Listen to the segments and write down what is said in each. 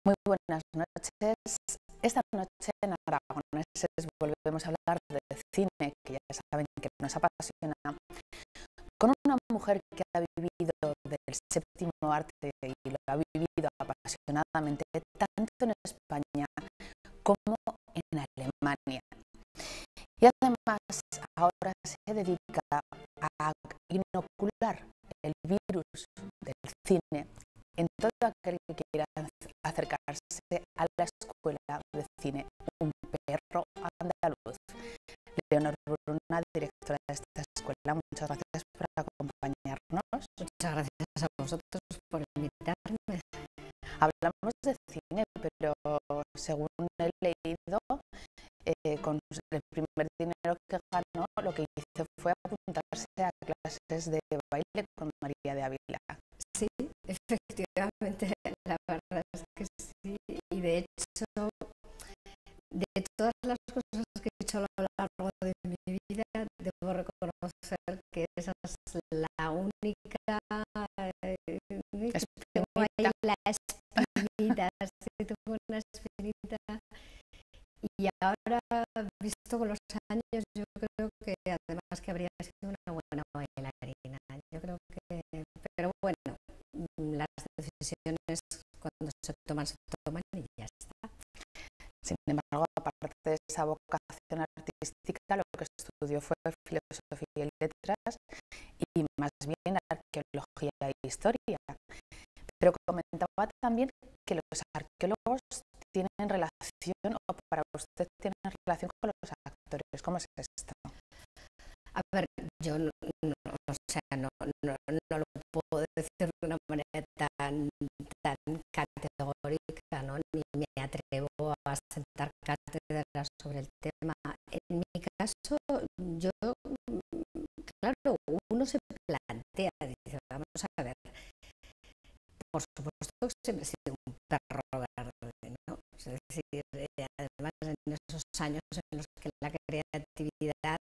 Muy buenas noches. Esta noche en Aragoneses volvemos a hablar de cine, que ya saben que nos apasiona, con una mujer que ha vivido del séptimo arte y lo ha vivido apasionadamente tanto en España como en Alemania. Y además ahora se dedica a inocular el virus del cine en todo aquel que quiera acercarse a la escuela de cine Un Perro Andaluz. Leonor Bruna, directora de esta escuela, muchas gracias por acompañarnos. Muchas gracias a vosotros por invitarme. Hablamos de cine, pero según he leído, con el primer dinero que ganó, lo que hizo fue apuntarse a clases de baile con María de Ávila. Sí, efectivamente, la verdad es que sí, y de hecho, de todas las cosas que he hecho a lo largo de mi vida, debo reconocer que esa es la única que tengo ahí, la espinita, sí, tengo una espinita, y ahora, visto con los años, yo creo que además que habría sido una buena bailarina, yo creo que, pero bueno, las decisiones cuando se toman y ya está. Sin embargo, aparte de esa vocación artística, lo que estudió fue filosofía y letras y más bien arqueología e historia. Pero comentaba también que los arqueólogos tienen relación, o para usted tienen relación con los actores. ¿Cómo es esto? A ver, yo no lo puedo decir de una manera tan categórica, ¿no? Ni me atrevo a sentar cátedra sobre el tema. En mi caso, yo, claro, uno se plantea, dice, vamos a ver, por supuesto que siempre he sido un perro verde, ¿no? Es decir, además en esos años en los que la creatividad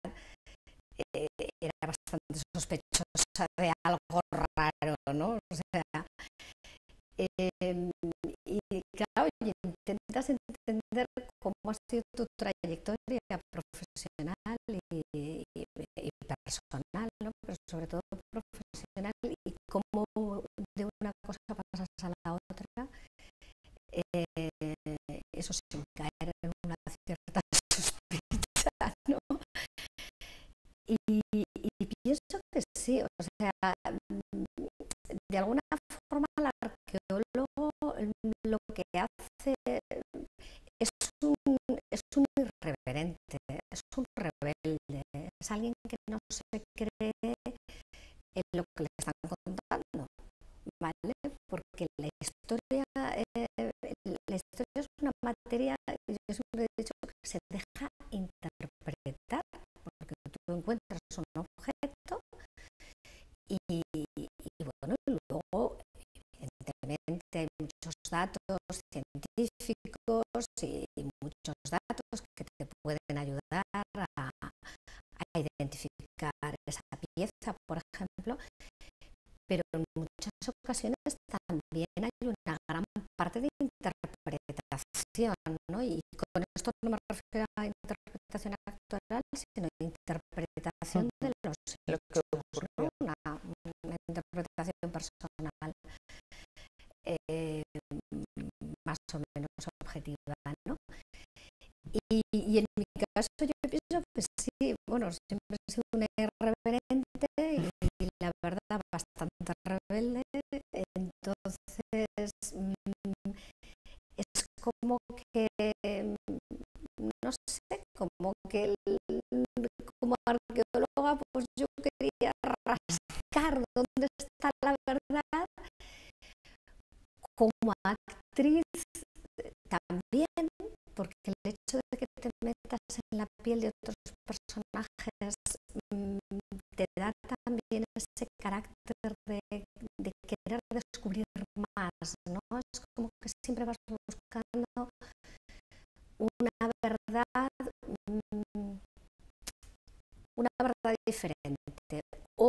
era bastante sospechosa de algo raro, ¿no? O sea, y claro, intentas entender cómo ha sido tu trayectoria profesional y personal, ¿no? Pero sobre todo profesional, y cómo de una cosa pasas a la otra, eso sin caer en una cierta sospecha, ¿no? Y pienso que sí, o sea, de alguna forma el arqueólogo lo que hace es un irreverente, es un rebelde, es alguien que no se cree en lo que le están contando, ¿vale? Porque la historia es una materia, yo siempre he dicho, que se deja interpretar, porque tú encuentras un objeto y bueno, y luego evidentemente hay muchos datos científicos y muchos datos que te pueden ayudar a identificar esa pieza, por ejemplo, pero en muchas ocasiones también hay una gran parte de interpretación, ¿no? Y con esto no me refiero a interpretación actoral, sino a interpretación de los hechos, ¿no? Una interpretación personal más o menos objetiva, ¿no? Y en mi caso yo pienso que sí, bueno, siempre he sido una irreverente y la verdad bastante rebelde, entonces es como que, no sé, como que como arqueóloga pues yo quería rascar dónde está la verdad. Como actriz también, porque el hecho de que te metas en la piel de otros personajes te da también ese carácter de querer descubrir más, ¿no? Es como que siempre vas buscando una verdad diferente o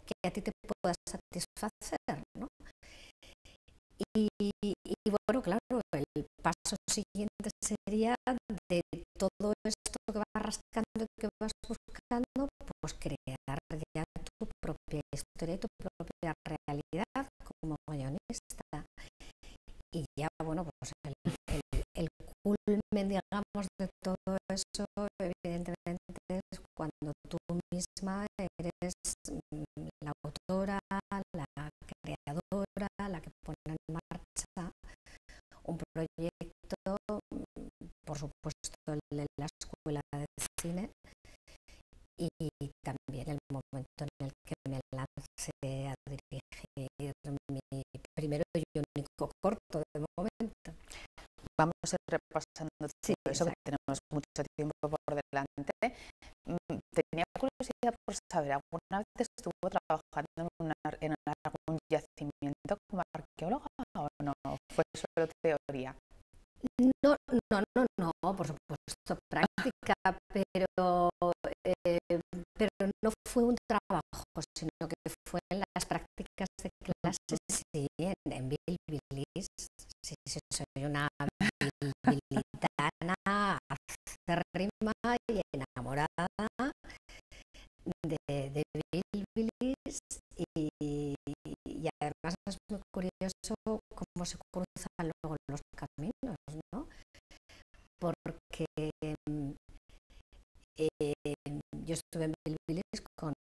que a ti te pueda satisfacer, ¿no? Y bueno, claro, paso siguiente sería de todo esto que vas rascando y que vas buscando, pues crear ya tu propia historia y tu propia realidad como guionista. Y ya, bueno, pues el culmen, digamos, de todo eso, evidentemente, es cuando tú misma eres la autora, la creadora, la que pone en marcha un proyecto, por supuesto, el de la escuela de cine, y también el momento en el que me lancé a dirigir mi primero y único corto de momento. Vamos a ir repasando todo eso, que tenemos mucho tiempo por delante. Tenía curiosidad por saber, ¿alguna vez estuvo trabajando en algún yacimiento como arqueóloga o no? ¿Fue solo teoría? No, por supuesto, práctica, pero no fue un trabajo, sino que fue en las prácticas de clase, sí, en Bilbilis. Sí, soy una bilbilitana acérrima y enamorada de Bilbilis, y además es muy curioso cómo se cruzan luego los caminos, ¿no? Porque yo estuve en Bilbilis con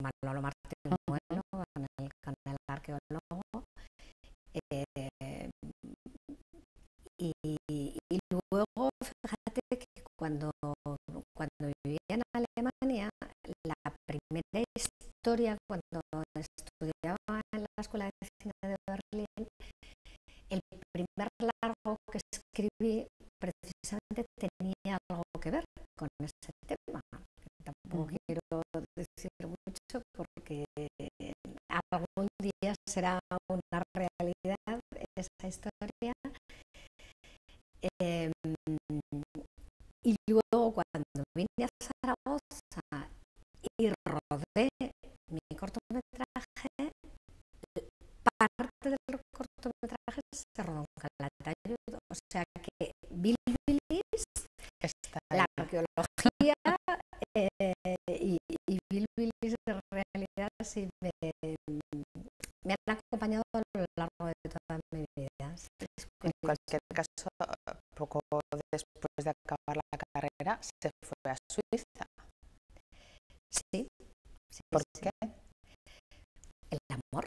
Manolo Martín Bueno, con el arqueólogo, y luego fíjate que cuando vivía en Alemania, la primera historia, cuando estudiaba en la Escuela de Cine de Berlín, el primer largo que escribí precisamente tenía algo que ver con ese tema. Tampoco quiero decir mucho porque algún día será una realidad esa historia. Y luego cuando vine a Zaragoza y rodé mi cortometraje, parte del cortometraje se rodó en Calatayud, o sea que Bilbilis, la arqueología y Bilbilis en realidad sí me han acompañado a lo largo de toda mi vida. En cualquier caso, poco después de acabar la carrera, se fue a Suiza. Sí. ¿Por qué? El amor.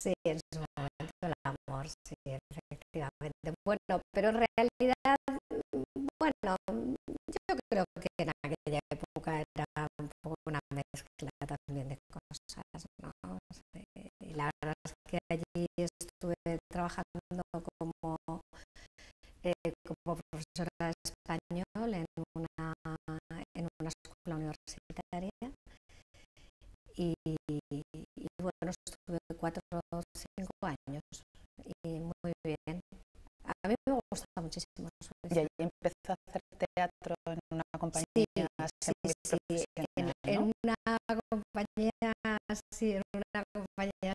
Sí, en su momento el amor, sí, efectivamente. Bueno, pero en realidad, bueno, yo creo que en aquella época era un poco una mezcla también de cosas, ¿no? Y la verdad es que allí estuve trabajando como profesora de español en una escuela universitaria, y bueno, estuve 4 o 5 años y muy bien. A mí me gusta muchísimo Suiza. Y ahí empezó a hacer teatro en una compañía semiprofesional, en una compañía, sí, en una compañía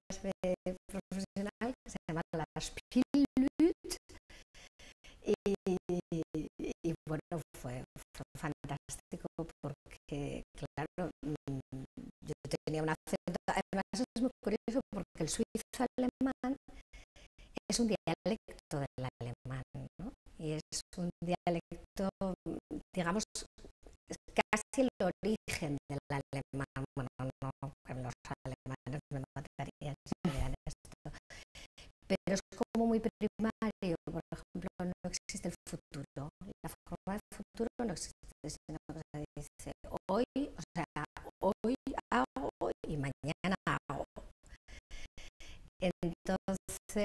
profesional que se llama la Spielblüt, y bueno, fue fantástico porque, claro, yo tenía un acento, además es muy curioso porque el suizo alemán es un dialecto del alemán, ¿no? Y es un dialecto, digamos, casi el origen del alemán. Bueno, no, los alemanes me matarían si vean esto, pero es como muy primario. Por ejemplo, no existe el futuro, la forma de futuro no existe, sino que se dice hoy, o sea, hoy hago y mañana hago. Entonces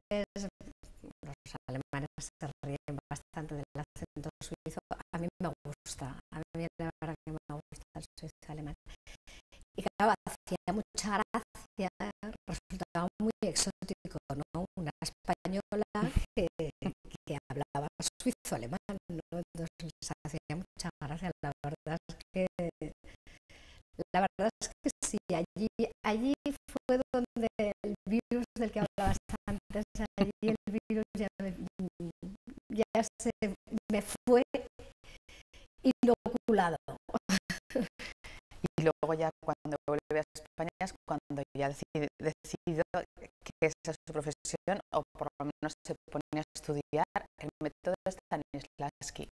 los alemanes se ríen bastante del acento suizo. A mí me gusta, a mí la verdad que me gusta el suizo alemán. Y claro, hacía mucha gracia, resultaba muy exótico, ¿no? Una española que hablaba suizo alemán, ¿no? Entonces les hacía mucha gracia. La verdad es que sí, allí fue donde el virus del que hablabas antes se me fue inoculado. Y luego ya cuando vuelve a España es cuando ya decidido que esa es su profesión, o por lo menos se pone a estudiar el método de Stanislavski.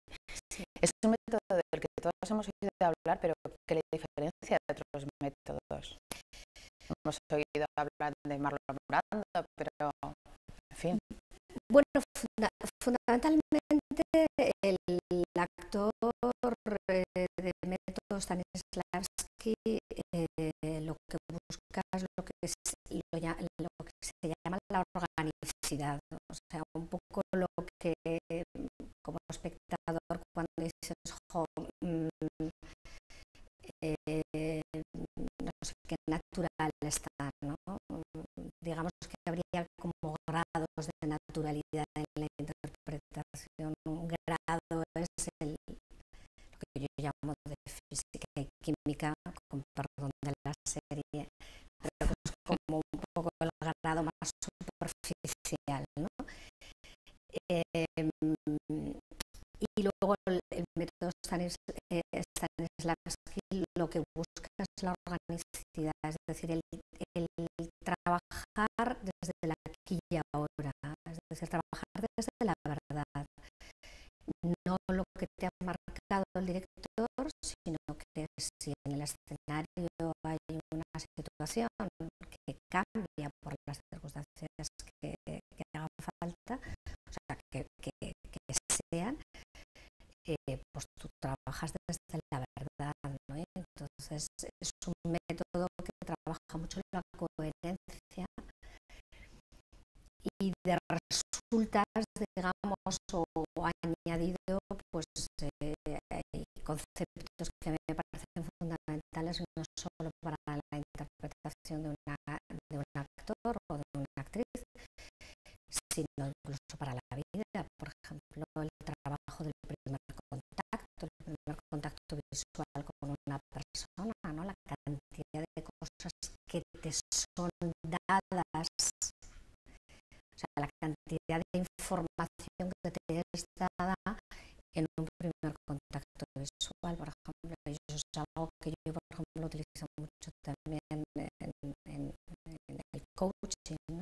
Sí. Es un método del que todos hemos oído hablar, pero que le diferencia de otros métodos. Hemos oído hablar de Marlon Brando, pero en fin. Bueno, fundamentalmente el actor de método Stanislavski lo que busca es lo que se llama la organicidad, o sea, un poco lo que como espectador cuando dices no sé qué natural está, ¿no? Digamos que habría como grados de naturalidad en la interpretación. Un grado es lo que yo llamo de física y química, con perdón de la serie, pero que es como un poco el grado más superficial, ¿no? Y luego el método Stanislavski lo que busca es la organicidad, es decir, el trabajar desde el aquí y ahora, es decir, trabajar desde la verdad, no lo que te ha marcado el director, sino que si en el escenario hay una situación que cambia por las circunstancias que haga falta, o sea, que sean, pues tú trabajas desde la verdad, ¿no? Entonces es un método que trabaja mucho la coherencia y de resultas, digamos, o añadido, pues hay conceptos que a mí me parecen fundamentales no solo para la interpretación de un actor o de una actriz, sino incluso para la vida. Por ejemplo, el trabajo del primer contacto visual con una persona, ¿no? La cantidad de cosas que te son dadas, o sea, la cantidad de información que te es dada en un primer contacto visual, por ejemplo. Eso es algo que yo, por ejemplo, utilizo mucho también en el coaching, ¿no?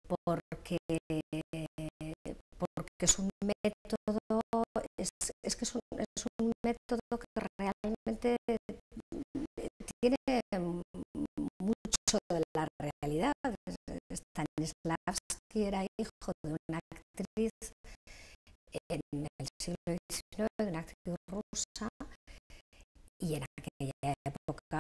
Porque es un método, es que es un método que realmente tiene mucho de la realidad. Stanislavski era hijo de una actriz en el siglo XIX, de una actriz rusa, y en aquella época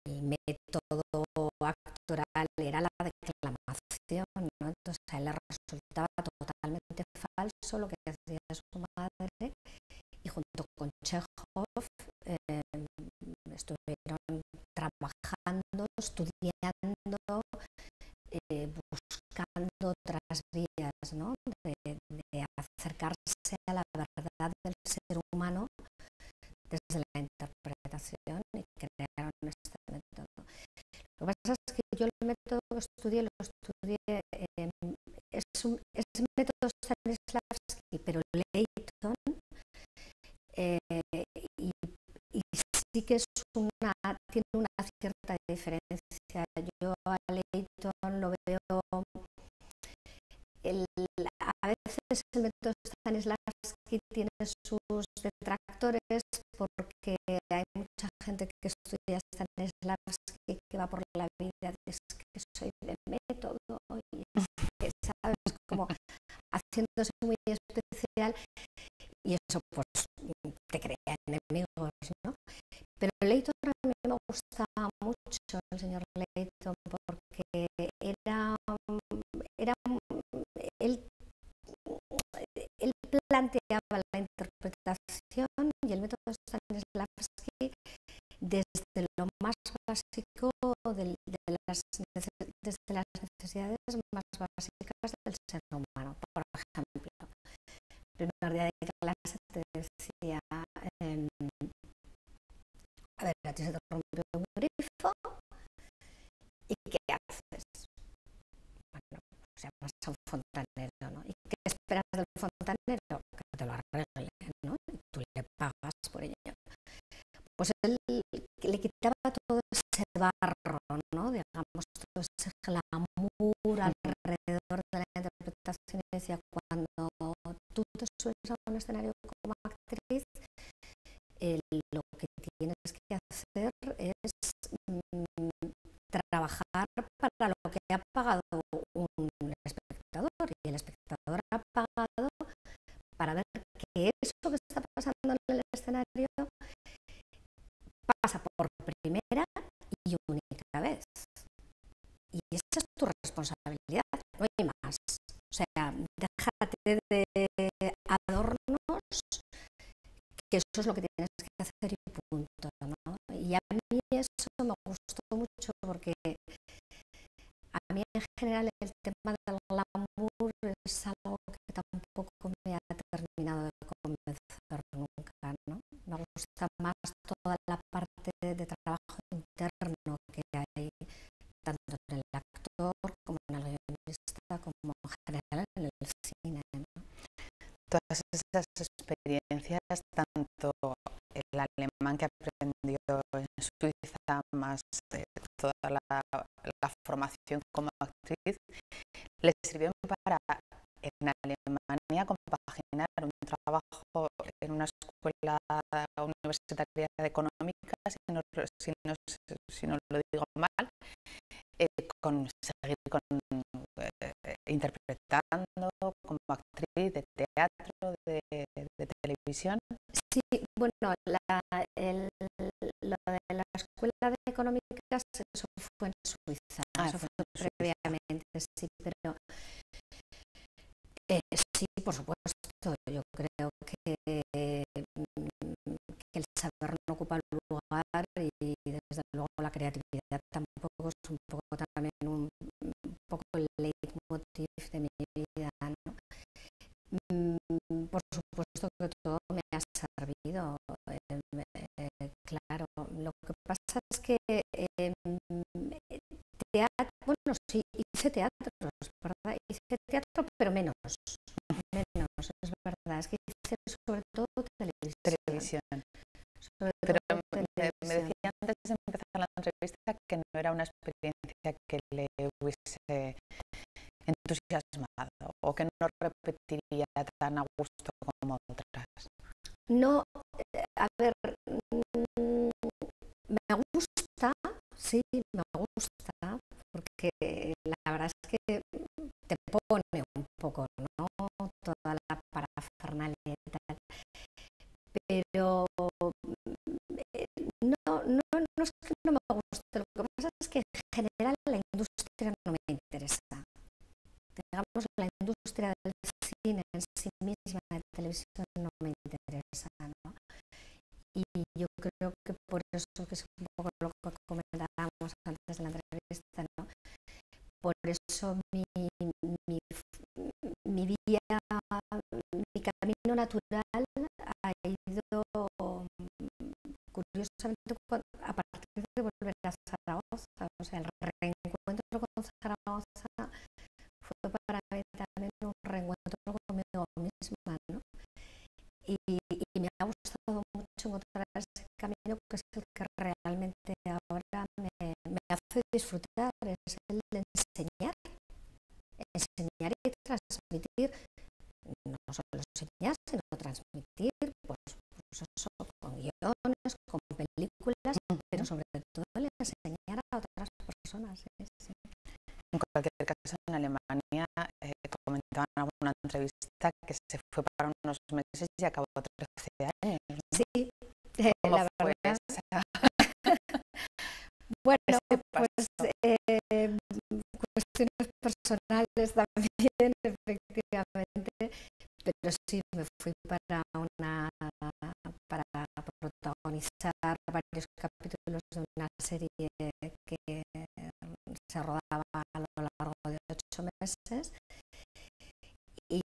el método actoral era la declamación, ¿no? Entonces a él le resultaba totalmente falso lo que hacía su madre, y junto con Chekhov estuvieron trabajando, estudiando, buscando otras vías, ¿no? de acercarse a la verdad del ser humano desde la interpretación, y crearon este método. Lo que pasa es que yo el método que estudié, es método Stanislavski, pero Layton, y sí que tiene una cierta diferencia. Yo a Layton lo veo, a veces el método Stanislavski tiene sus detractores, porque hay mucha gente que estudia Stanislavski que va por la vida, es que soy de método, y es que, ¿sabes?, como haciéndose muy especial, y eso pues te crea enemigos, ¿no? Pero Layton a mí me gustaba mucho, el señor Layton, porque él planteaba la interpretación y el método Stanislavski desde lo más básico, desde las necesidades más básicas del ser humano. Por ejemplo, el primer día de clase te decía, a ver, a ti se te rompió un grifo, ¿y qué haces? Bueno, pues llamas a un fontanero, ¿no? ¿Y qué pues él le quitaba todo ese barro, ¿no? Digamos, todo ese glamour alrededor de la interpretación, y decía, cuando tú te subes a un escenario como actriz, lo que tienes que hacer es trabajar para lo que ha pagado un espectador, y el espectador ha pagado para ver que eso que está pasando en el escenario pasa por primera y única vez. Y esa es tu responsabilidad, no hay más. O sea, déjate de adornos, que eso es lo que tienes que hacer y punto, ¿no? Y a mí eso me gustó mucho, porque a mí en general el tema del glamour es algo que tampoco me ha terminado de convencer nunca, ¿no? Me gusta más toda la parte de trabajo interno que hay, tanto en el actor como en el guionista, como en general en el cine, ¿no? Todas esas experiencias, tanto el alemán que aprendió en Suiza, más toda la formación como actriz, le sirvió para, en Alemania, compaginar un trabajo en una escuela universitaria de económica, si no lo digo mal, con seguir interpretando como actriz de teatro, de televisión. Sí, bueno, lo de la escuela de económicas, eso fue en Suiza, eso fue previamente, sí, pero sí, por supuesto, yo creo que el saber no ocupa el lugar, y desde luego la creatividad tampoco, es un poco también un poco el leitmotiv de mi vida, ¿no? Por supuesto que todo me ha servido, claro. Lo que pasa es que teatro, bueno, sí, hice teatro, es verdad, hice teatro, pero menos, es verdad, es que hice sobre todo televisión. Pero me decía antes de empezar la entrevista que no era una experiencia que le hubiese entusiasmado, o que no repetiría tan a gusto como otras. No, a ver, me gusta, sí, me gusta, porque la verdad es que te pone un poco, ¿no? Toda la parafernalia y tal, pero no es que no me guste, lo que pasa es que en general la industria no me interesa. Digamos, la industria del cine en sí misma, de televisión, no me interesa, ¿no? Y yo creo que por eso, que es un poco lo que comentábamos antes de la entrevista, ¿no? Por eso mi vía, mi camino natural ha ido, curiosamente, a partir de volver a Zaragoza. O sea, el reencuentro con Zaragoza fue para mí también un reencuentro conmigo misma, ¿no? Y me ha gustado mucho encontrar ese camino, que es el que realmente ahora me hace disfrutar, es el de enseñar y transmitir, no solo enseñar, sino transmitir, pues eso, con guiones, con películas, pero sobre todo el enseñar a otras personas. Sí. En cualquier caso, en Alemania comentaban en alguna entrevista que se fue para unos meses y acabó 13 años, ¿no? Sí, ¿Cómo la fue verdad. esa? Bueno, pues cuestiones personales también, efectivamente, pero sí, me fui para protagonizar varios capítulos de una serie que se rodaba a lo largo de 8 meses, y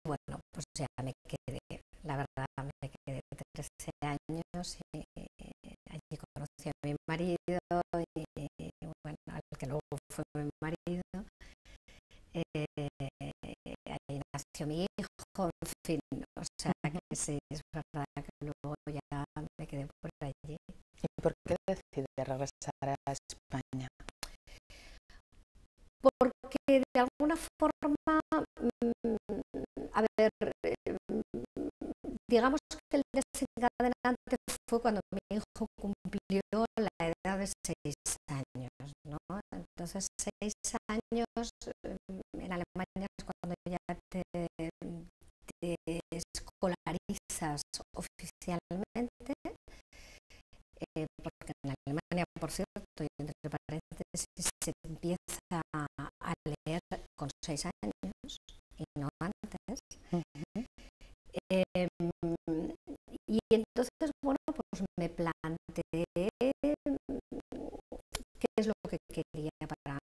bueno, pues ya me quedé, la verdad, me quedé 13 años, y allí conocí a mi marido, y bueno, al que luego fue mi marido, ahí nació mi hijo, en fin, o sea que sí, es verdad que luego ya me quedé por allí. decide regresar a España? Porque de alguna forma, a ver, digamos que el desencadenante fue cuando mi hijo cumplió la edad de 6 años, ¿no? Entonces, 6 años en Alemania es cuando ya te escolarizas oficialmente, porque en Alemania, por cierto, y entre paréntesis, se empieza a leer con 6 años y no antes. Y entonces, bueno, pues me planteé qué es lo que quería para...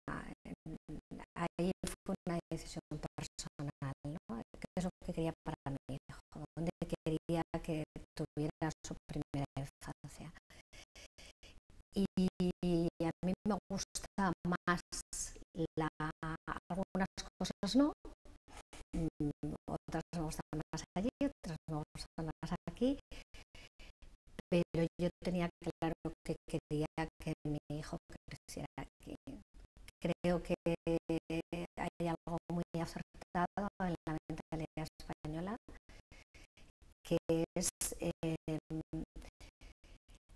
Ahí fue una decisión personal, ¿no? ¿Qué es lo que quería para mi hijo? ¿Dónde quería que tuviera su primera infancia? Y a mí me gusta más algunas cosas no, otras me gustan más allí, otras me gustan más aquí, pero yo tenía claro que quería que mi hijo creciera aquí. Creo que hay algo muy acertado en la mentalidad española, que es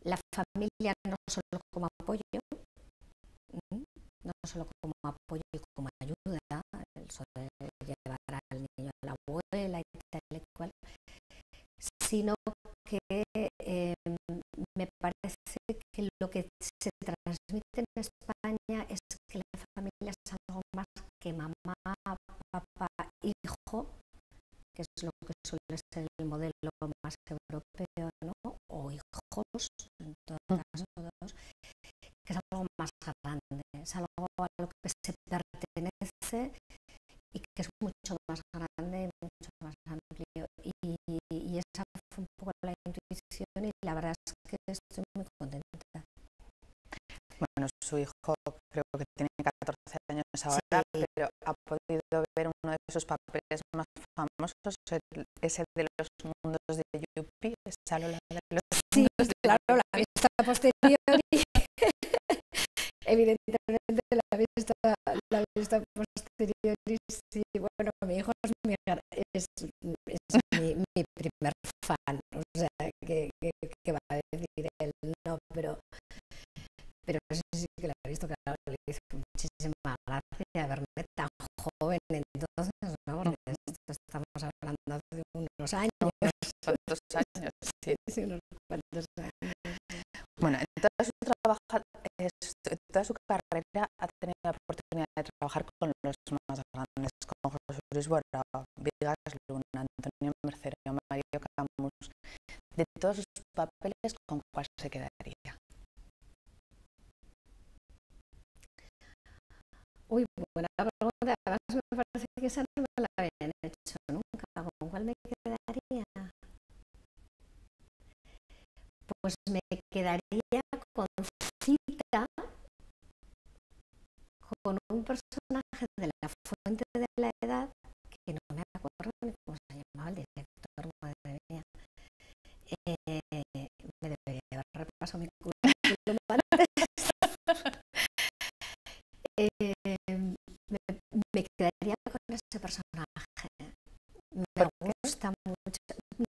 la familia no solo como apoyo, no solo como apoyo y como ayuda, eso de llevar al niño a la abuela y tal y cual, sino que me parece que lo que se transmite en España es que la familia es algo más que mamá, papá, hijo, que es lo que suele ser el modelo más europeo, ¿no? O hijos, en todo caso, dos, que es algo más grande, es algo a lo que se pertenece y que es mucho más grande y mucho más amplio. Y esa fue un poco la intuición y la verdad es que estoy muy contenta. Bueno, su hijo creo que tiene 14 años ahora, sí, pero ha podido ver uno de sus papeles más famosos, ese de los mundos de Yuppie, esa Lola de los sí, mundos de claro, Yuppie. la vista posterior y evidentemente la vista posterior y sí, bueno, mi hijo es mi primer fan, o sea, que va a decir él, no, pero sí que lo he visto, claro, le hizo muchísima gracia verme tan joven entonces, ¿no? Porque estamos hablando de unos años. ¿Cuántos años? Sí, sí, unos cuantos años. Bueno, en toda su carrera ha tenido la oportunidad de trabajar con los más grandes, con José Luis Borao, Vigas Luna, Antonio Mercero, Mario Camus. De todos sus papeles, ¿con cuál se quedaría? Uy, buena pregunta. Además me parece que esa no me la habían hecho nunca. ¿Con cuál me quedaría? Pues me quedaría con Cita, con un personaje de La Fuente de la Edad, que no me acuerdo ni cómo se llamaba el director, madre mía. Me debería haber repasado mi currículum antes. Me quedaría con ese personaje. Me gusta mucho.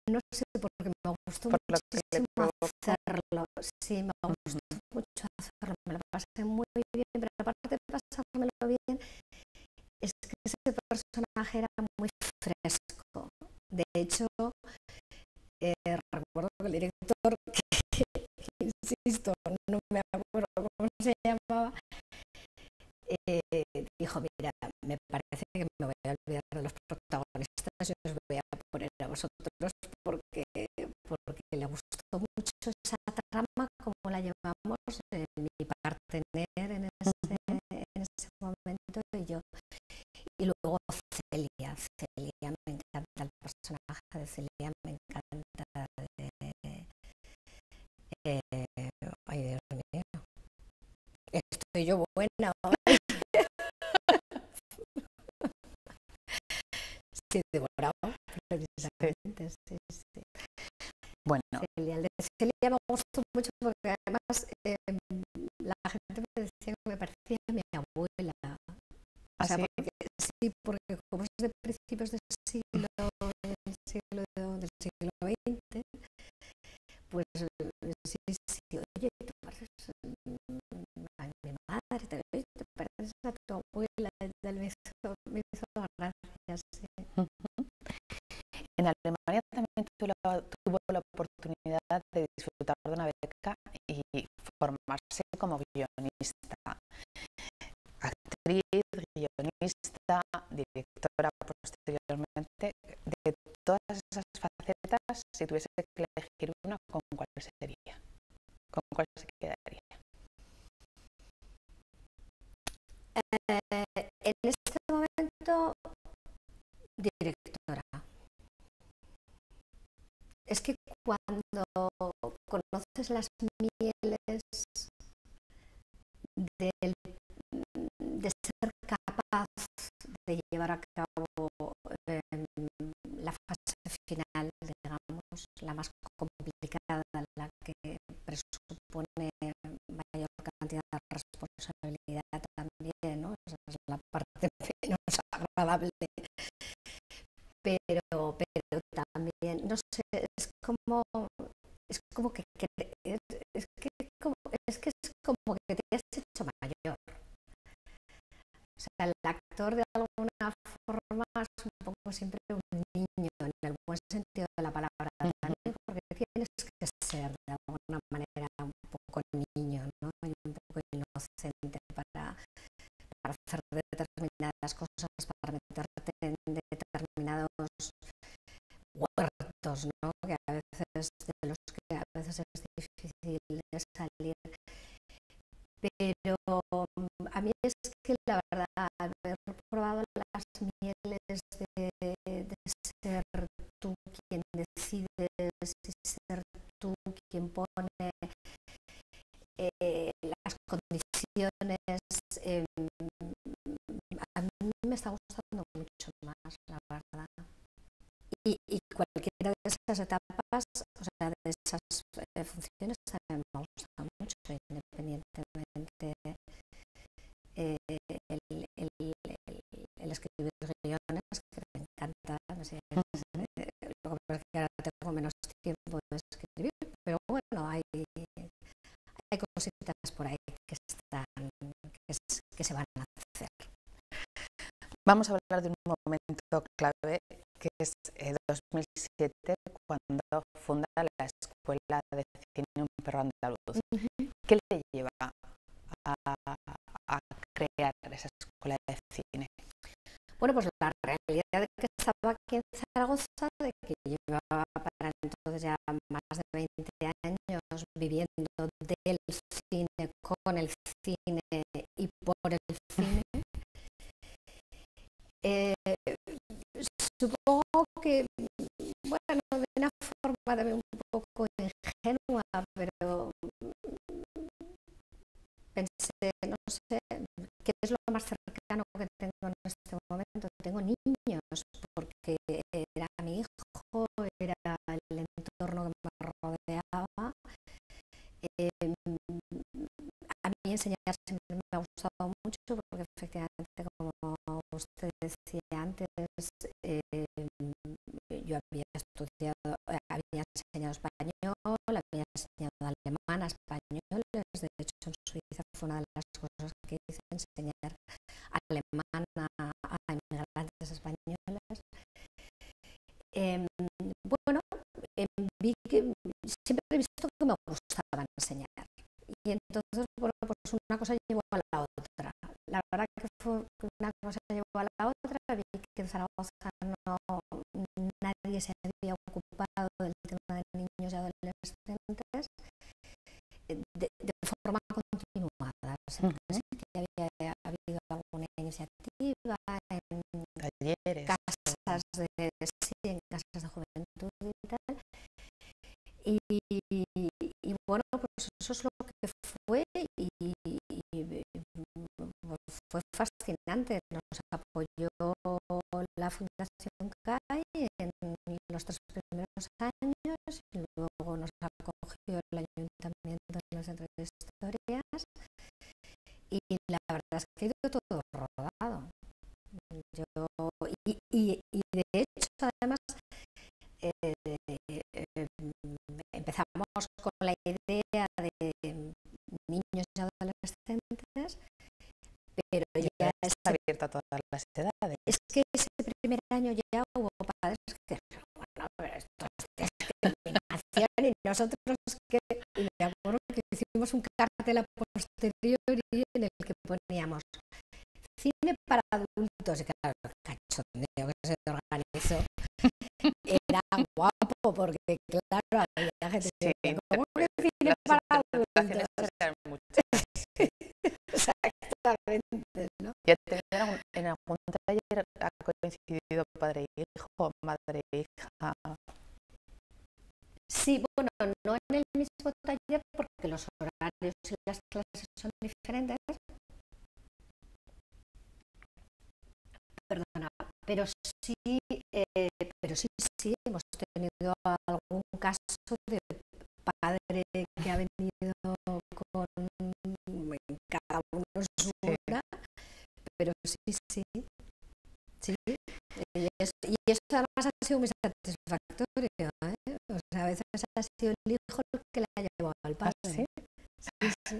No sé por qué me gustó muchísimo hacerlo. Sí, me gustó mucho hacerlo. Me lo pasé muy bien, pero aparte de pasármelo bien, es que ese personaje era muy fresco. De hecho, recuerdo que el director, que insisto, no me acuerdo cómo se llamaba, dijo, mira, me parece que me voy a olvidar de los protagonistas y os voy a poner a vosotros porque le gustó mucho esa trama como la llevamos mi partener en ese momento y yo. Y luego Celia me encanta el personaje de Celia, me encanta ay, Dios mío, estoy yo buena hoy. Sí, de Borao, precisamente, sí. Bueno. Celia, el de Celia me gustó mucho porque además siglo, del siglo XX, pues sí, sí, oye, tú pareces a mi madre, te pareces a tu abuela, y tal, me hizo gracia, sí. En Alemania también tuvo la oportunidad de disfrutar de una beca y formarse como guionista, actriz, guionista, directora posteriormente. De todas esas facetas, si tuviese que elegir una, ¿con cuál sería? ¿Con cuál se quedaría? En este momento, directora. Es que cuando conoces las mieles de ser capaz de llevar a cabo la fase final, digamos, la más complicada, la que presupone mayor cantidad de responsabilidad también, ¿no? Esa es la parte menos agradable. Pero también, no sé, es como que es como que te has hecho mayor. O sea, el actor de alguna forma es un poco siempre un niño, en el buen sentido de la palabra, también, porque tienes que ser de alguna manera un poco niño, ¿no? Y un poco inocente para hacer determinadas cosas, para meterte en determinados huertos, ¿no? Que a veces, de los que a veces es difícil salir. Pero a mí es que la verdad, haber probado las mieles de ser tú quien decides y ser tú quien pone las condiciones, a mí me está gustando mucho más, la verdad. Y cualquiera de esas etapas, o sea, de esas funciones también me gusta mucho, independientemente el escribir guiones, que me encanta, no sé, lo que pasa es que ahora tengo menos tiempo de escribir, pero bueno, hay cositas por ahí que se van a hacer. Vamos a hablar de un momento clave que es 2007, cuando funda la Escuela de Cine Un Perro Andaluz. ¿Qué le lleva a crear esa escuela de cine? Bueno, pues la realidad de que estaba aquí en Zaragoza, de que llevaba para entonces ya más de 20 años viviendo del cine, con el cine y por el cine. Supongo que, bueno, de una forma también un poco ingenua, pero pensé, no sé, ¿qué es lo más cercano que tengo en este momento? Tengo niños, porque era mi hijo, era el entorno que me rodeaba. A mí enseñar siempre me ha gustado mucho, porque efectivamente, como usted decía antes, yo había estudiado, había enseñado español, había enseñado alemán a españoles. De hecho, en Suiza fue una de las cosas que hice, enseñar alemán a inmigrantes españoles. Bueno, vi que siempre he visto que me gustaba enseñar. Y entonces, bueno, pues una cosa llevó a la otra. La verdad que fue una cosa llevó a la otra. Vi que en Zaragoza nadie se había ocupado del tema de niños y adolescentes de forma continuada. Sí que había habido alguna iniciativa en talleres, casas en casas de juventud y tal. Y bueno, pues eso es lo que fue, y fue fascinante. Nos apoyó la Fundación CAI en los 3 primeros años, y luego nos acogió el Ayuntamiento en el Centro de Historias, y la verdad es que ha ido todo rodado. Y de abierto a todas las edades. Es que ese primer año ya hubo padres que, bueno, pero esto es discriminación y nosotros que, y me acuerdo que hicimos un cartel a posteriori en el que poníamos cine para adultos, y claro, el cachondeo que se organizó era guapo, porque claro, había gente que decía, ¿cómo que cine para adultos? Exactamente, ¿no? ¿Ya en algún taller ha coincidido padre e hijo, madre e hija? Sí, bueno, no en el mismo taller porque los horarios y las clases son diferentes. Perdona, pero sí, sí, hemos tenido algún caso de padre que ha venido con cada uno su hora, pero sí. Y eso además ha sido muy satisfactorio, ¿eh? O sea, a veces ha sido el hijo el que le ha llevado al padre. ¿Ah, sí? Sí.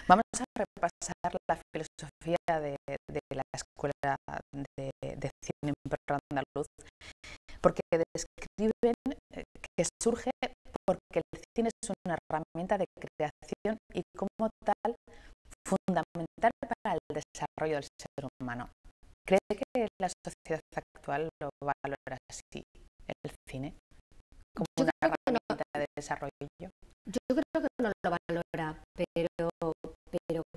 Vamos a repasar la filosofía de la Escuela de Cine Andaluz, porque describen que surge porque el cine es una herramienta de creación y como tal fundamental para el desarrollo del ser humano. ¿Cree que la sociedad actual lo valora así, el cine, como una herramienta de desarrollo? Yo creo que no lo valora, pero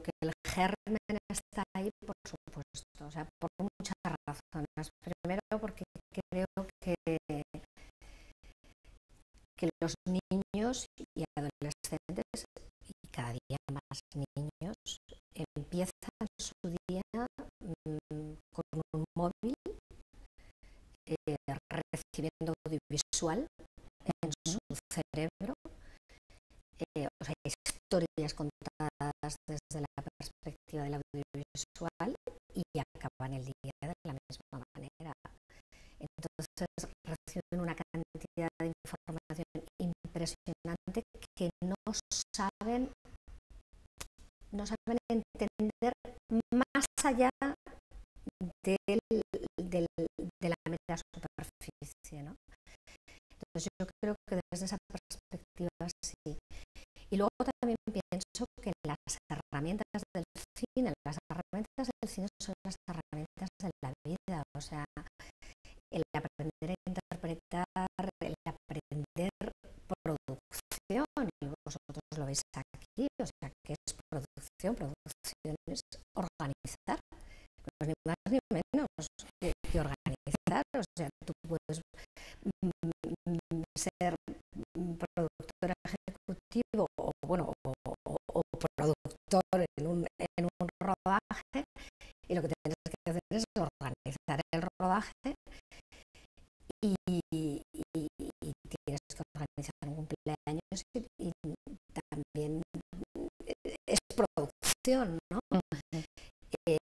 que el germen está ahí, por supuesto, o sea, por muchas razones. Primero porque creo que los niños y adolescentes, y cada día más niños, empiezan su día con un móvil, recibiendo audiovisual en su cerebro, o sea, historias contadas desde la perspectiva del audiovisual y acaban el día de la misma manera. Entonces reciben una cantidad de información impresionante que no saben entender más allá de la mera superficie, ¿no? Entonces yo creo que desde esa perspectiva sí. Y luego también pienso que las herramientas del cine son las herramientas de la vida, o sea, el aprender a interpretar, el aprender producción, y vosotros lo veis aquí, o sea, que es producción es organizar, pues ni más ni menos que organizar, o sea, tú puedes ser productor ejecutivo o productor en un rodaje, y lo que tienes que hacer es organizar el rodaje y tienes que organizar un cumpleaños y también es producción, ¿no? El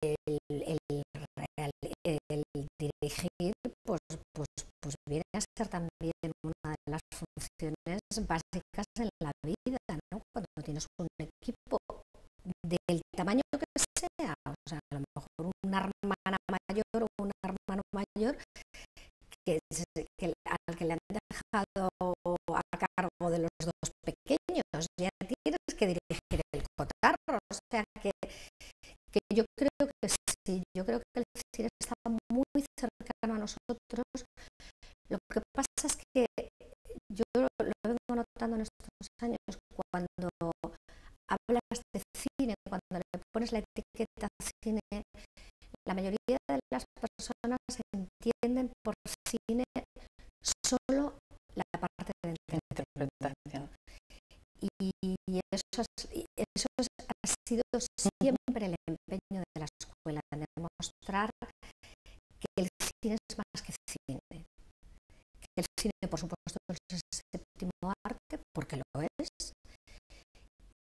dirigir pues viene a ser también una de las funciones básicas en la vida, ¿no? Cuando tienes un equipo del tamaño que sea, o sea, a lo mejor una hermana mayor o un hermano mayor al que le han dejado a cargo de los dos pequeños, ya tienes que dirigir el cotarro, o sea que yo creo que sí, yo creo que el cine está muy cercano a nosotros. Lo que pasa es que yo lo vengo notando en estos años, cuando hablas de cine, cuando le pones la etiqueta cine, la mayoría de las personas entienden por cine solo la parte de interpretación. Y eso ha sido siempre el empeño de la escuela, de demostrar que el cine es más que cine. Que el cine, por supuesto, es el séptimo arte, porque lo es,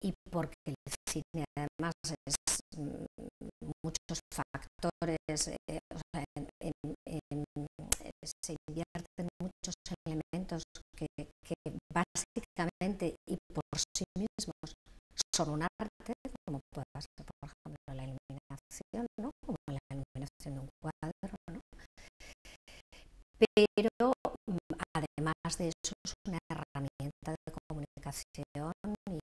y porque el cine además es muchos factores, o sea, se invierten muchos elementos que básicamente y por sí mismos son un arte, como puede ser, por ejemplo, la iluminación, ¿no? Como la pero además de eso es una herramienta de comunicación y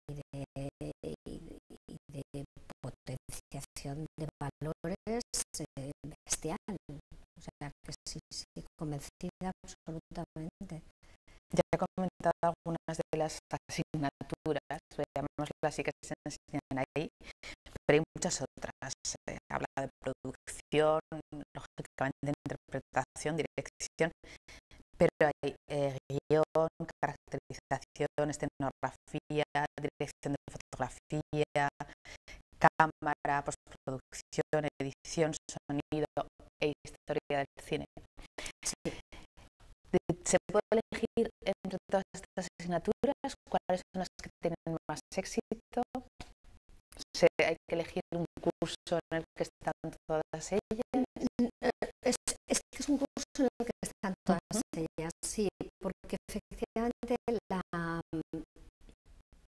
de potenciación de valores bestial. O sea, que sí, convencida absolutamente. Ya he comentado algunas de las asignaturas, llamémoslas así, que se enseñan ahí, pero hay muchas otras. Habla de producción, lógicamente de interpretación, dirección, pero hay guión, caracterización, escenografía, dirección de fotografía, cámara, postproducción, edición, sonido e historia del cine. Sí. ¿Se puede elegir entre todas estas asignaturas cuáles son las que tienen más éxito? ¿Hay que elegir un curso en el que están todas ellas? Es que es un curso en el que están todas ellas, sí, porque efectivamente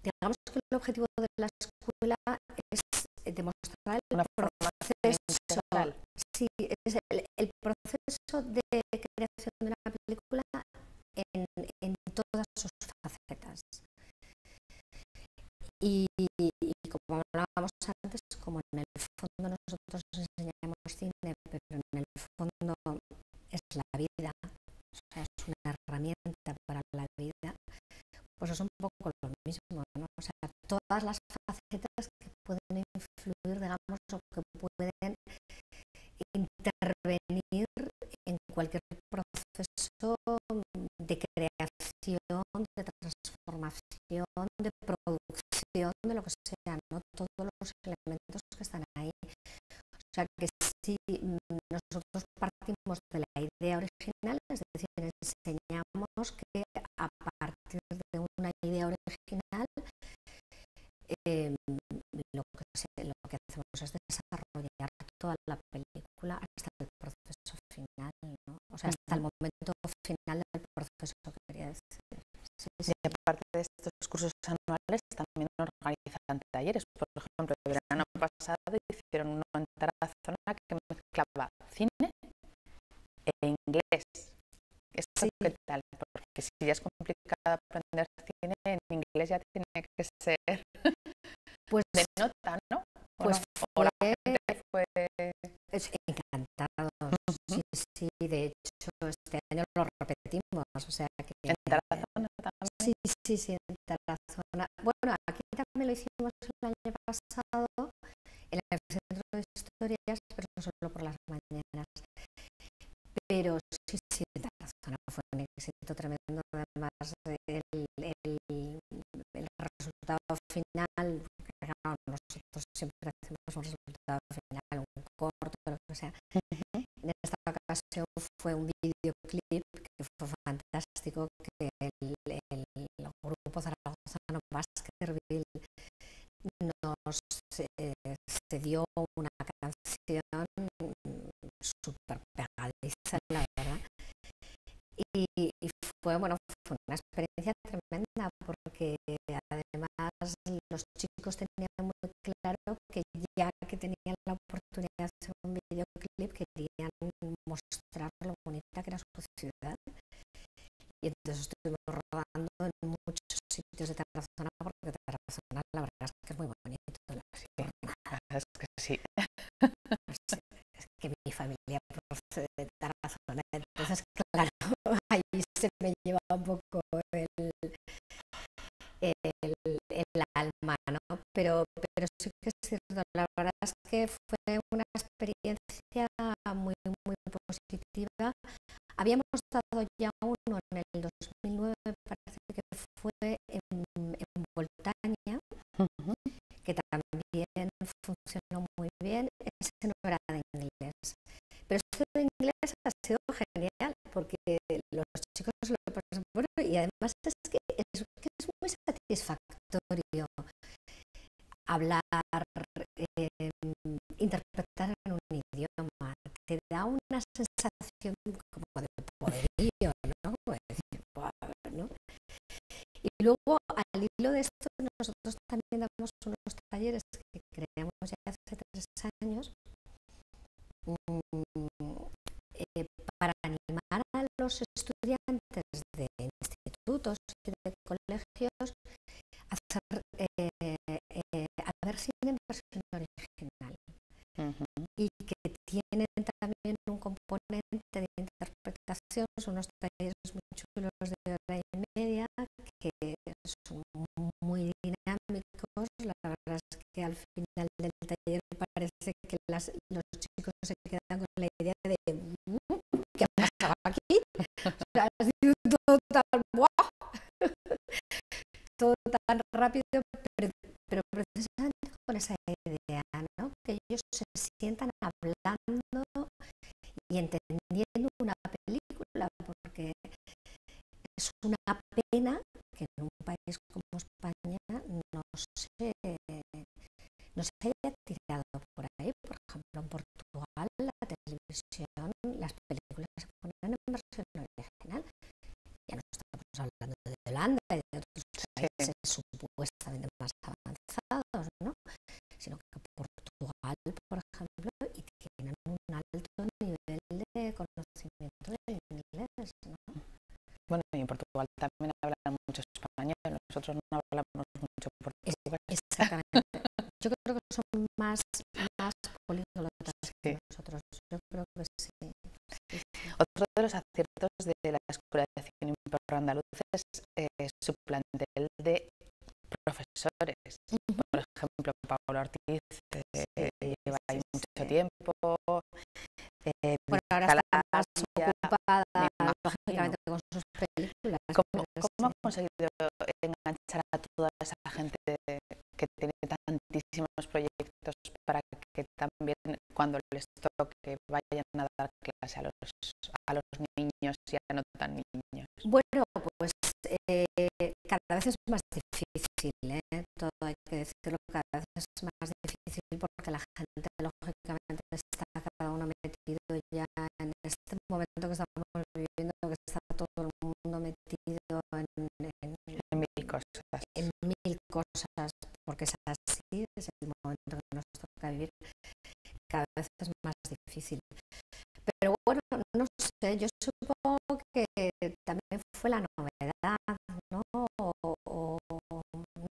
digamos que el objetivo de la escuela es demostrar el proceso. Sí, es el proceso de creación de una película en todas sus facetas. Y como hablábamos antes, como en el fondo nosotros enseñamos cine, pero en el fondo es la vida, o sea, es una herramienta para la vida, pues es un poco lo mismo, ¿no? O sea, todas las facetas que pueden influir, digamos, o que pueden intervenir en cualquier proceso de creación, de transformación, de producción, de lo que sea, ¿no? Todos los elementos que están ahí. O sea, que si nosotros partimos de la idea original, es decir, enseñamos que a partir de una idea original lo que hacemos es desarrollar toda la película hasta el proceso final, ¿no? O sea, hasta el momento final del proceso, quería decir. Sí. Y aparte de estos cursos anuales, también organizan talleres. Por ejemplo, el verano pasado hicieron uno en Tarazona que mezclaba cine e inglés. ¿Esto qué tal? Porque si ya es complicado aprender cine, en inglés ya tiene que ser pues de nota, ¿no? Pues o la gente fue encantados. Sí, de hecho este año lo repetimos, o sea que en Tarazona también. Sí, en Tarazona. Bueno, aquí también lo hicimos el año pasado en el Centro de Historias, pero solo por las mañanas. Pero sí, en Tarazona fue un éxito tremendo. Además, el resultado final, claro, nosotros siempre hacemos un resultado final, un corto, lo que sea. En esta ocasión fue un videoclip que fue fantástico, que el grupo zaragozano Baskerville nos cedió una canción súper pegadiza, la verdad. Y fue una experiencia tremenda, porque además los chicos tenían muy claro que ya que tenían la oportunidad de hacer un videoclip, querían mostrar lo bonita que era su ciudad. Y entonces estuvimos rodando en muchos sitios de Tarazona, porque Tarazona la verdad es que es muy bonito. Es que sí. Es que mi familia procede de Tarazona, entonces claro, ahí se me lleva un poco el alma, ¿no? Pero sí que es cierto, la verdad es que fue una experiencia muy positiva. Habíamos dado ya uno en el 2009, parece que fue en Voltaña, que también funcionó muy bien. Ese no era de inglés, pero este de inglés ha sido genial, porque los chicos lo pasan bueno, y además es que es muy satisfactorio hablar, interpretar en un idioma. Te da una sensación como de poderío, ¿no? ¿no? Y luego, al hilo de esto, nosotros también damos unos talleres que creamos ya hace 3 años para animar a los estudiantes de institutos y de colegios hacer, a ver cine en versión original. Y que tienen también un componente de interpretación, son unos talleres muy chulos de hora y media que son muy dinámicos. La verdad es que al final del taller parece que los chicos se quedan con la idea de ¿qué ha pasado aquí? O sea, ha sido todo tan guau, todo tan rápido, pero precisamente con esa idea, ¿no? Que ellos se sientan hablando y entendiendo una película, porque es una pena que en un país como España no se haya tirado por ahí. Por ejemplo, en Portugal, la televisión, las películas se ponen en versión original. Ya no estamos hablando de Holanda y de otros países supuestamente más avanzados, ¿no? Sino que Portugal, por ejemplo, y tienen un alto nivel de conocimiento del inglés, ¿no? Bueno, y en Portugal también hablan mucho español, nosotros no hablamos mucho portugués. Exactamente. Yo creo que son más políglotas que nosotros. Yo creo que sí. Otro de los aciertos de la Escuela de Cine Impro Andaluz es su plantel de profesores. Por ejemplo, Paula Ortiz lleva ahí mucho tiempo. Bueno, ahora está más ocupada, lógicamente, con sus películas. ¿Cómo ha conseguido enganchar a toda esa gente que tiene tantísimos proyectos para que también cuando les toque vayan a dar clase a los niños y a no tan niños? Bueno, pues cada vez es más difícil, todo hay que decirlo, cada vez es más difícil porque la gente lógicamente está cada uno metido ya en este momento que estamos viviendo, que está todo el mundo metido en mil cosas. En mil cosas, porque es así, es el momento que nos toca vivir, cada vez es más difícil. Pero bueno, no sé, yo supongo que también fue la novedad, ¿no? O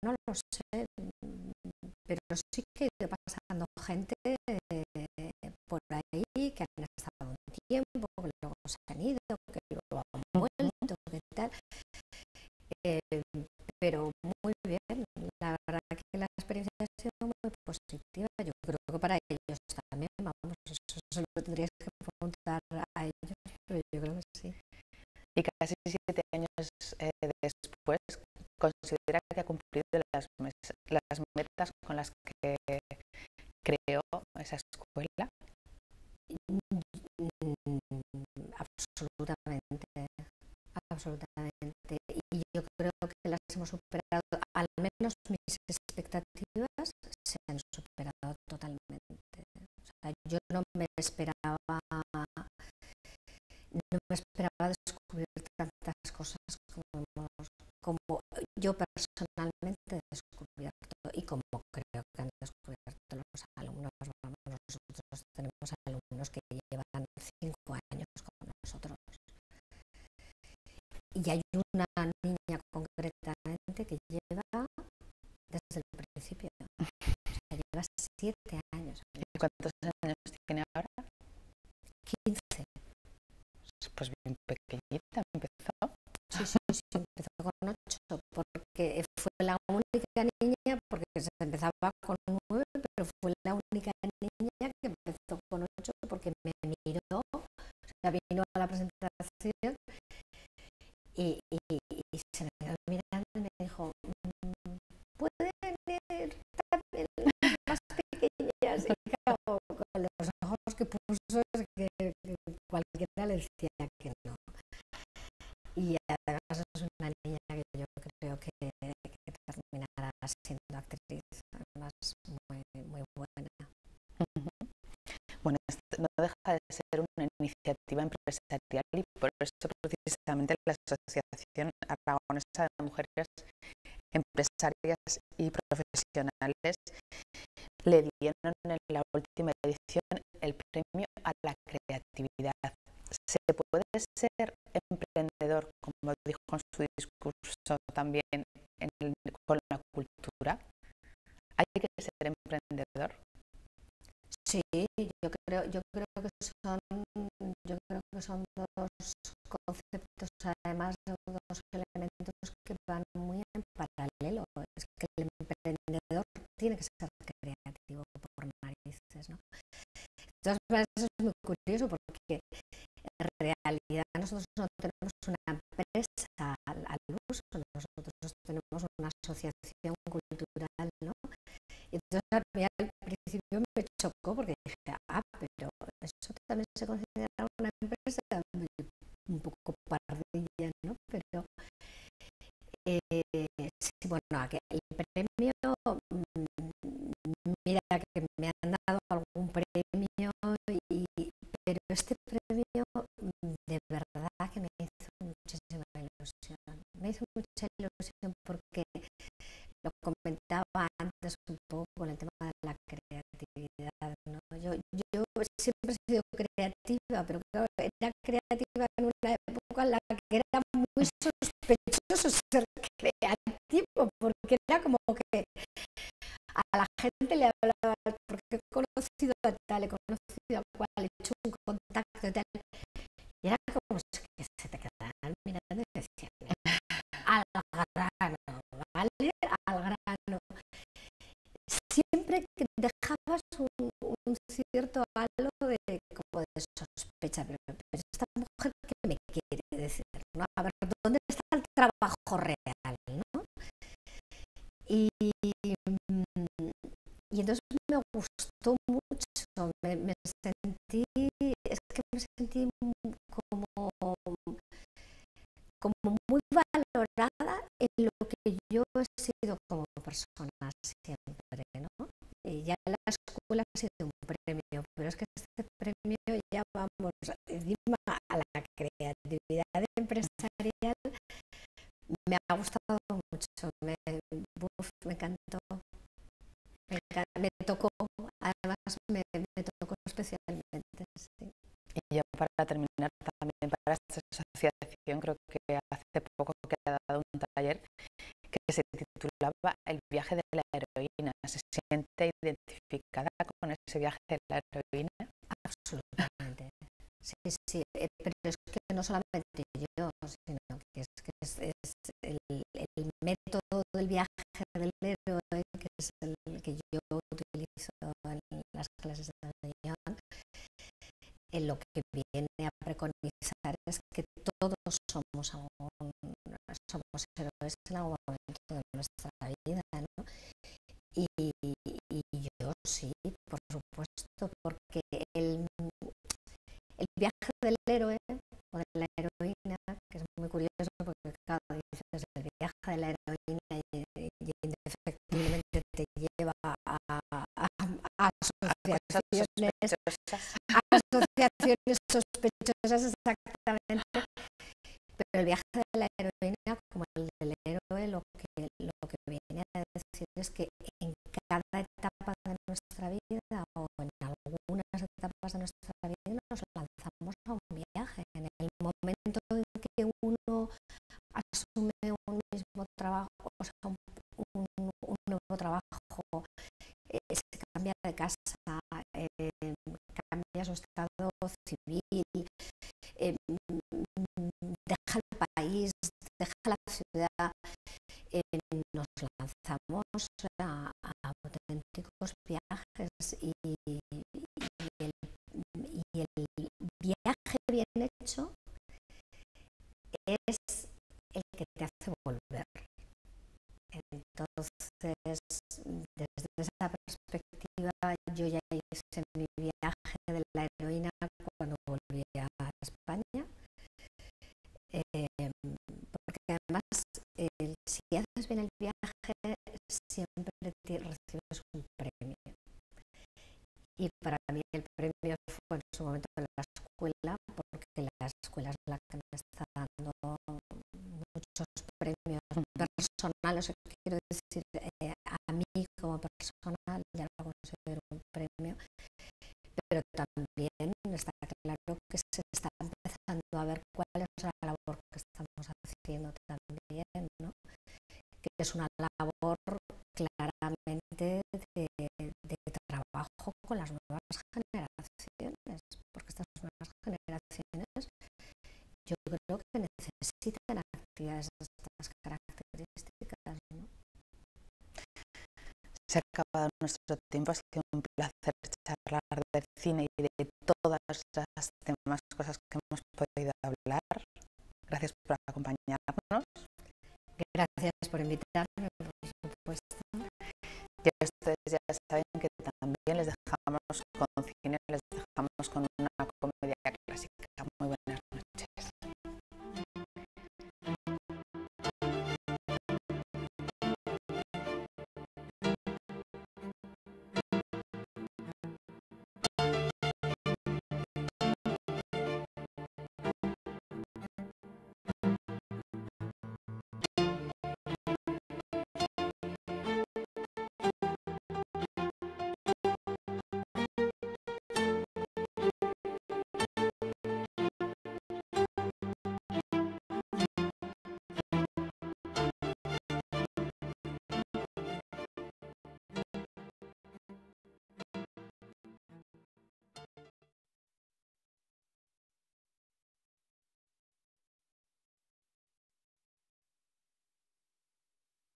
no lo sé, pero sí que ha ido pasando gente por ahí que han estado un tiempo, que luego se han ido, que luego han vuelto, que tal. Pero muy bien, la verdad que la experiencia ha sido muy positiva. Yo creo que para ellos también, vamos, eso se lo tendrías que preguntar a ellos, pero yo creo que sí. Y casi 7 años después, ¿considera que ha cumplido las metas con las que creó esa escuela? Absolutamente. Y yo creo que las hemos superado, al menos mis expectativas se han superado totalmente. O sea, yo no me esperaba descubrir tantas cosas como yo personalmente he descubierto y como creo que han descubierto los alumnos. Vamos, nosotros tenemos alumnos que llevan 5 años con nosotros. Y hay una niña concretamente que lleva desde el principio. O sea, lleva 7 años. ¿Y cuántos años tiene ahora? 15. Pues bien pequeñita empezó. Sí, empezó con 8, porque fue la única niña, porque se empezaba con 9, pero fue la única niña que empezó con 8 porque me miró, o sea, vino a la presentación y se me quedó mirando y me dijo, ¿pueden ir también más pequeñas? Y claro, con los ojos que puso es que cualquiera le decía que no. Y además es una niña que yo creo que terminará siendo actriz, además muy buena. Bueno, no deja de ser una iniciativa empresarial y por eso precisamente la Asociación Aragonesa de Mujeres Empresarias y Profesionales le dieron en la última edición el premio a la creatividad. ¿Se puede ser su discurso también con la cultura? ¿Hay que ser emprendedor? Sí, yo creo que son dos conceptos, además de dos elementos que van muy en paralelo. Es que el emprendedor tiene que ser creativo por narices, ¿no? Entonces, eso es muy curioso porque en realidad nosotros no tenemos una empresa al uso, nosotros tenemos una asociación cultural, ¿no? Y entonces a mí al principio me chocó porque dije, pero eso también se considera una empresa un poco pardilla, ¿no? Pero sí, bueno, el premio, mira que me han dado algún premio, pero este premio de verdad que me hizo muchísima ilusión. Me hizo mucha ilusión porque lo comentaba antes un poco con el tema de la creatividad, ¿no? Yo siempre he sido creativa, pero claro, era creativa en una época en la que era muy sospechoso ser creativo, porque era como que a la gente le hablaba, porque he conocido a tal, he conocido a cual, he hecho un contacto y tal, y era como que se te quedaban mirando y decían, al grano, ¿vale? Al grano. Siempre que dejabas un cierto halo de, como de sospecha, pero esta mujer, ¿qué me quiere decir? ¿No? A ver, ¿dónde está el trabajo real? ¿No? Y entonces me gustó mucho, me sentí, es que me sentí como muy valorada en lo que yo he sido como persona siempre, ¿no? Y ya en la escuela ha sido un premio, pero es que este premio ya vamos encima a la creatividad empresarial. Me ha gustado mucho, me encantó, me tocó, además me tocó especialmente, sí. Y ya para terminar, también para esta asociación, creo que hace poco que ha dado un taller que se titulaba El viaje de la heroína. ¿Se siente identificada con ese viaje de la heroína? Absolutamente. Sí, pero es que no solamente yo, sino que es el método del viaje del héroe, que es el que yo utilizo en las clases de guión. Lo que viene a preconizar es que todos somos héroes en algún momento de nuestra vida, ¿no? Y yo sí, por supuesto, porque el viaje del héroe o de la heroína, que es muy curioso porque cada dices el viaje de la heroína y indefectiblemente te lleva a asociaciones sospechosas, exactamente, pero el viaje de la heroína como el del héroe lo que viene a decir es que en cada etapa de nuestra vida o en algunas etapas de nuestra vida nos lanzamos a un viaje. En el momento en que uno asume un mismo trabajo, o sea, un nuevo trabajo, se cambia de casa, cambia su estado civil, deja el país, deja la ciudad, nos lanzamos a auténticos viajes y el viaje bien hecho es el que te hace volver. Entonces, desde esa perspectiva, yo ya hice mi viaje de la heroína cuando volví a España, porque además, si haces bien el viaje, siempre recibes un premio. Y para mí el premio fue en su momento en la escuela, porque la escuela es la que me está dando muchos premios personales, quiero decir, a mí como persona ya lo considero un premio, pero también está claro que se está empezando a ver cuál es la labor que estamos haciendo también es una labor claramente de trabajo con las nuevas generaciones, porque estas nuevas generaciones yo creo que necesitan actividades de estas características, ¿no? Se ha acabado nuestro tiempo, ha sido un placer charlar del cine y de todas las demás cosas que hemos podido hablar. Gracias por acompañarnos. Gracias por invitarme, por supuesto. Y ustedes ya saben que también les dejamos con